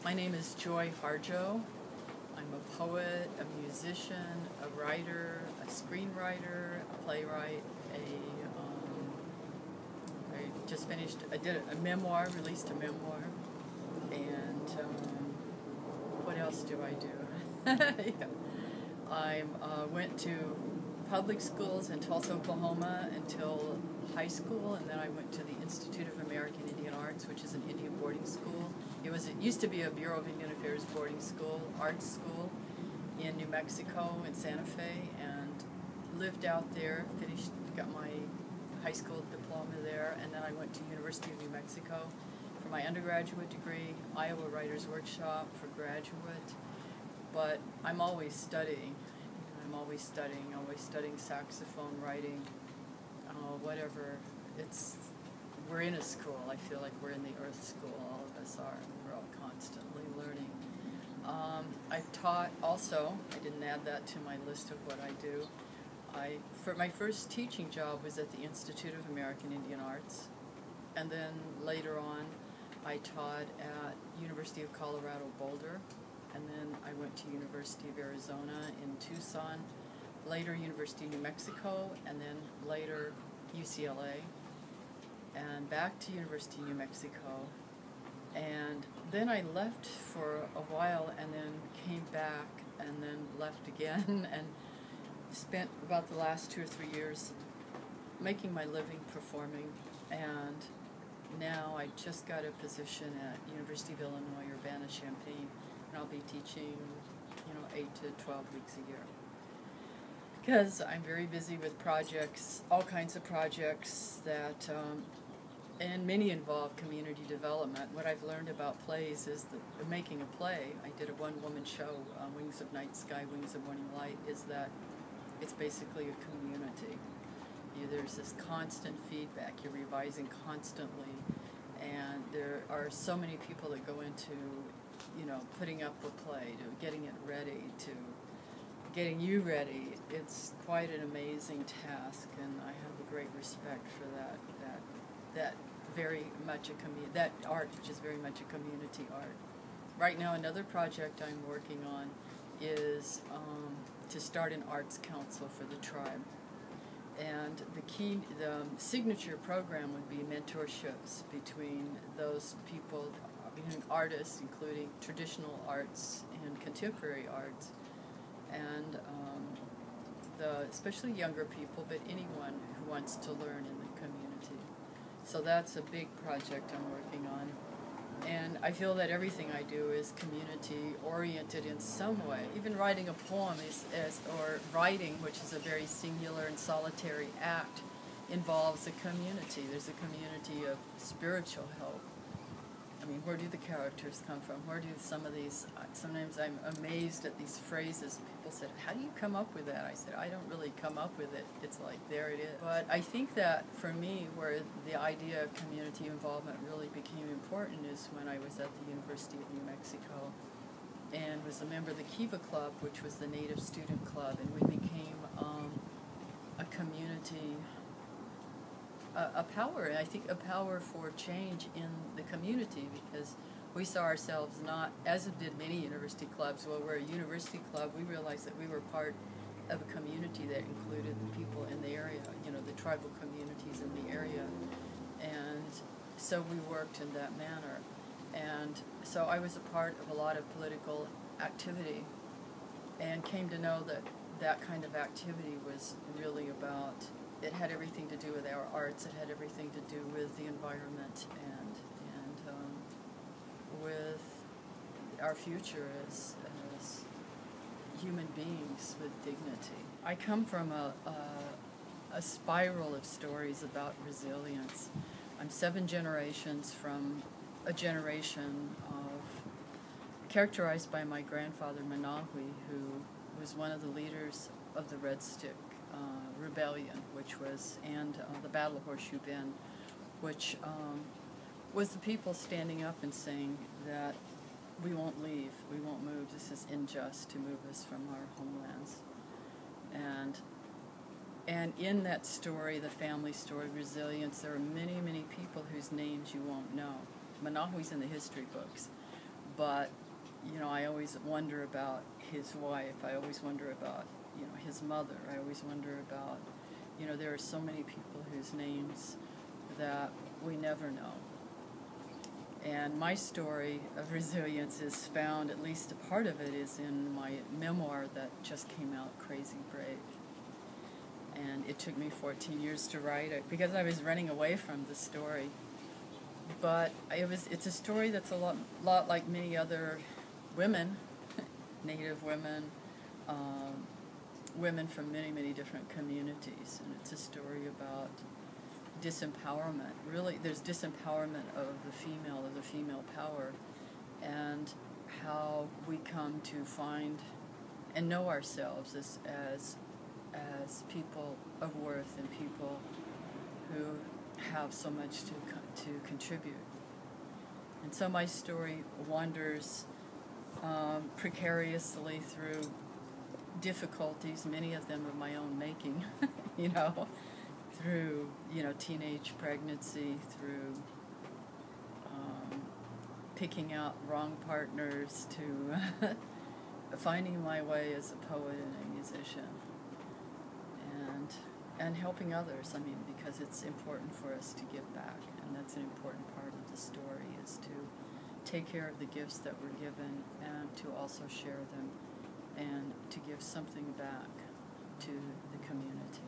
My name is Joy Harjo. I'm a poet, a musician, a writer, a screenwriter, a playwright, I just finished, I did a memoir, released a memoir, and what else do I do? Yeah. I went to public schools in Tulsa, Oklahoma until high school, and then I went to the Institute of American Indian Arts, which is an Indian boarding school. It used to be a Bureau of Indian Affairs boarding school, arts school in New Mexico, in Santa Fe, and lived out there, got my high school diploma there, and then I went to University of New Mexico for my undergraduate degree, Iowa Writers Workshop for graduate, but I'm always studying. Always studying saxophone, writing, whatever. We're in a school. I feel like we're in the Earth School. All of us are. We're all constantly learning. I've taught also. I didn't add that to my list of what I do. For my first teaching job was at the Institute of American Indian Arts, and then later on, I taught at University of Colorado Boulder. And then I went to University of Arizona in Tucson, later University of New Mexico, and then later UCLA, and back to University of New Mexico. And then I left for a while and then came back and then left again and spent about the last 2 or 3 years making my living performing. And now I just got a position at University of Illinois, Urbana-Champaign. I'll be teaching, 8 to 12 weeks a year. Because I'm very busy with projects, all kinds of projects that, and many involve community development. What I've learned about plays is that making a play, I did a one-woman show, Wings of Night Sky, Wings of Morning Light, is that it's basically a community. There's this constant feedback, you're revising constantly, and there are so many people that go into putting up a play, to getting it ready, to getting you ready. It's quite an amazing task, and I have a great respect for that very much that art, which is very much a community art. Right now, another project I'm working on is to start an arts council for the tribe. And the signature program would be mentorships between those people, artists, including traditional arts and contemporary arts, and especially younger people, but anyone who wants to learn in the community. So that's a big project I'm working on. And I feel that everything I do is community-oriented in some way. Even writing a poem or writing, which is a very singular and solitary act, involves a community. There's a community of spiritual help. I mean, where do the characters come from? Where do some of these, sometimes I'm amazed at these phrases. People said, how do you come up with that? I said, I don't really come up with it. It's like, there it is. But I think that for me, where the idea of community involvement really became important is when I was at the University of New Mexico and was a member of the Kiva Club, which was the Native Student Club, and we became a community, a power, and I think a power for change in the community, because we saw ourselves not, as did many university clubs, well, we're a university club, we realized that we were part of a community that included the people in the area, the tribal communities in the area, and so we worked in that manner. And so I was a part of a lot of political activity and came to know that that kind of activity was really about, it had everything to do with our arts, it had everything to do with the environment and with our future as human beings with dignity. I come from a spiral of stories about resilience. I'm 7 generations from a generation characterized by my grandfather Manahui, who was one of the leaders of the Red Stick Rebellion, and the Battle of Horseshoe Bend, which was the people standing up and saying that we won't leave, we won't move, this is unjust to move us from our homelands. And in that story, the family story, resilience, there are many, many people whose names you won't know. Manahui's in the history books, but, you know, I always wonder about his wife. I always wonder about, you know, his mother. I always wonder about, you know, there are so many people whose names that we never know. And my story of resilience is found, at least a part of it is in my memoir that just came out, Crazy Brave. And it took me 14 years to write it because I was running away from the story. But it's a story that's a lot like many other women, Native women, women from many, many different communities. And it's a story about disempowerment. Really, there's disempowerment of the female power, and how we come to find and know ourselves as people of worth and people who have so much to contribute. And so my story wanders precariously through difficulties, many of them of my own making, you know, through, you know, teenage pregnancy, through picking out wrong partners, to finding my way as a poet and a musician, and helping others. I mean, because it's important for us to give back, and that's an important part of the story, is to take care of the gifts that we're given and to also share them and to give something back to the community.